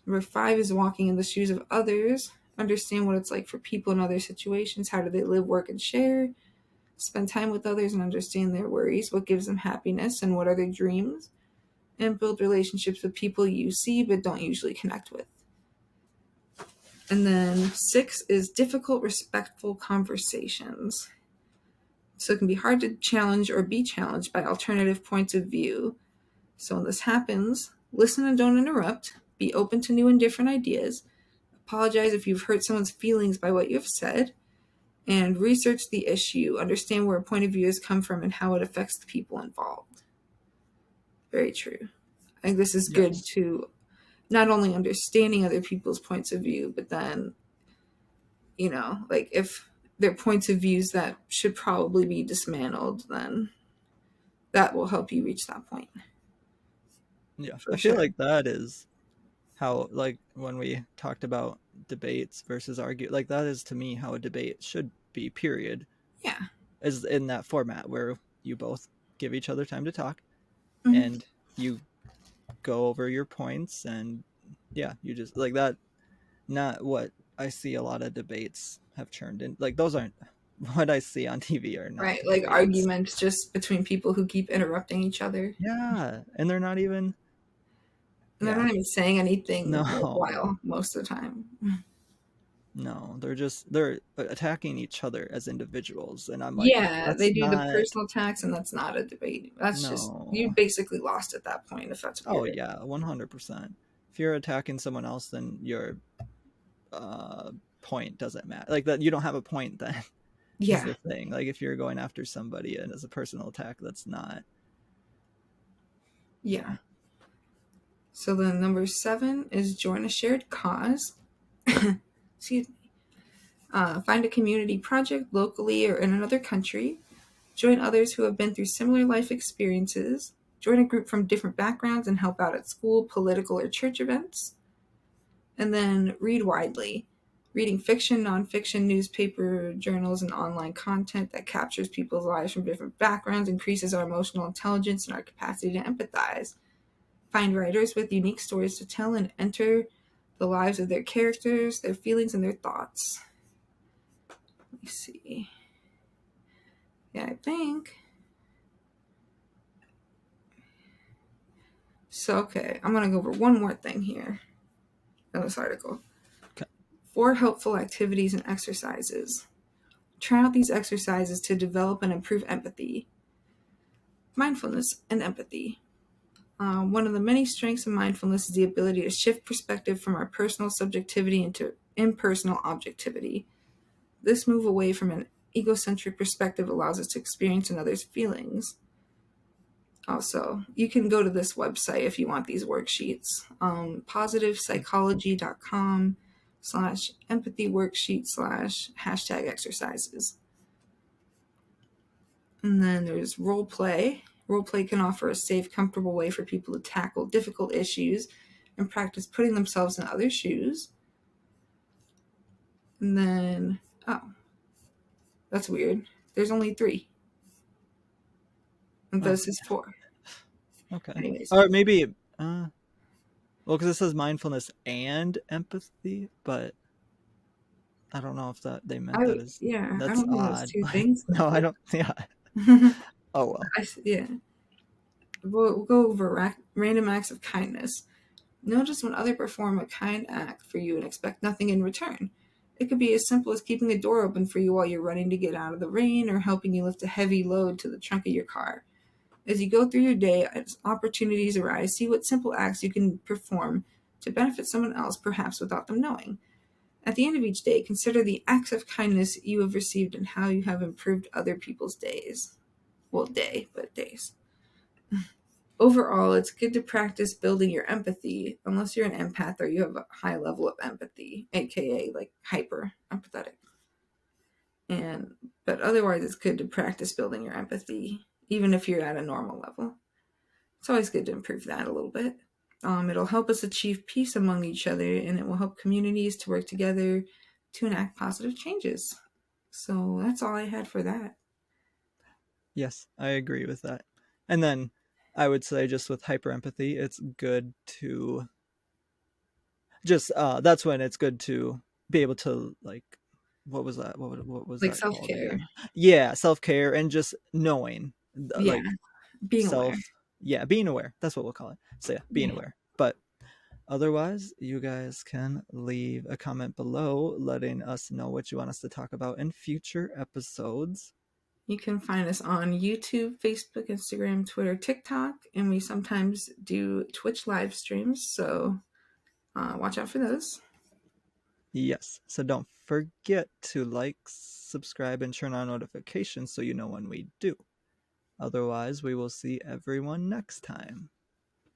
number 5 is walking in the shoes of others. Understand what it's like for people in other situations. How do they live, work, and share? Spend time with others and understand their worries, what gives them happiness, and what are their dreams. And build relationships with people you see but don't usually connect with. And then 6 is difficult, respectful conversations. So it can be hard to challenge or be challenged by alternative points of view. So when this happens, listen and don't interrupt. Be open to new and different ideas. Apologize if you've hurt someone's feelings by what you've said. And research the issue. Understand where a point of view has come from and how it affects the people involved. Very true. I think this is good to not only understanding other people's points of view, but then, you know, like if there are points of views that should probably be dismantled, then that will help you reach that point. Yeah, For I feel sure. like that is how, like, when we talked about debates versus argue, like, that is to me how a debate should be, period. Yeah. Is in that format where you both give each other time to talk, Mhm. and you go over your points, and yeah, you just like that. Not what I see a lot of debates have turned in. Like, those aren't what I see on TV, are not Right, like debates. arguments just between people who keep interrupting each other. Yeah, and they're not even. And they're Yeah, not even saying anything no, worthwhile most of the time. no, they're attacking each other as individuals, and I'm like, Yeah, that's they do the not. personal attacks, and that's not a debate. That's just, you No. basically lost at that point if that's what Oh you're doing. yeah, 100%. If you're attacking someone else, then your point doesn't matter. Like, that, you don't have a point then. Is Yeah. the thing. Like, if you're going after somebody and as a personal attack, that's not. Yeah. So then number 7 is join a shared cause. Excuse me. Find a community project locally or in another country. Join others who have been through similar life experiences. Join a group from different backgrounds and help out at school, political, or church events. And then read widely. Reading fiction, nonfiction, newspaper, journals, and online content that captures people's lives from different backgrounds increases our emotional intelligence and our capacity to empathize. Find writers with unique stories to tell and enter the lives of their characters, their feelings, and their thoughts. Let me see. Yeah, I think. So, okay, I'm going to go over one more thing here in this article. Okay. 4 helpful activities and exercises. Try out these exercises to develop and improve empathy. Mindfulness and empathy. One of the many strengths of mindfulness is the ability to shift perspective from our personal subjectivity into impersonal objectivity. This move away from an egocentric perspective allows us to experience another's feelings. Also, you can go to this website if you want these worksheets. PositivePsychology.com/empathy worksheet/#exercises. And then there's role play. Role play can offer a safe, comfortable way for people to tackle difficult issues and practice putting themselves in other shoes. And then, oh, that's weird. There's only 3. And this is 4. Okay. Anyways. Or maybe, well, because it says mindfulness and empathy, but I don't know if that they meant that as. Yeah, I That's don't think odd. that's 2 things. No, I don't. Yeah. Oh well. Yeah. We'll go over random acts of kindness. Notice when others perform a kind act for you and expect nothing in return. It could be as simple as keeping a door open for you while you're running to get out of the rain or helping you lift a heavy load to the trunk of your car. As you go through your day, as opportunities arise, see what simple acts you can perform to benefit someone else, perhaps without them knowing. At the end of each day, consider the acts of kindness you have received and how you have improved other people's days. Well, days. Overall, it's good to practice building your empathy, unless you're an empath or you have a high level of empathy, aka like hyper empathetic. But otherwise, it's good to practice building your empathy, even if you're at a normal level. It's always good to improve that a little bit. It'll help us achieve peace among each other, and it will help communities to work together to enact positive changes. So that's all I had for that. Yes, I agree with that. And then I would say just with hyper empathy, it's good to just that's when it's good to be able to like what was that? What was Like that called self-care. again? Yeah, self-care and just knowing Yeah. like Being self aware. yeah, being aware. That's what we'll call it. So yeah, being Yeah. aware. But otherwise, you guys can leave a comment below letting us know what you want us to talk about in future episodes. You can find us on YouTube, Facebook, Instagram, Twitter, TikTok, and we sometimes do Twitch live streams. So watch out for those. Yes, so don't forget to like, subscribe, and turn on notifications so you know when we do. Otherwise, we will see everyone next time.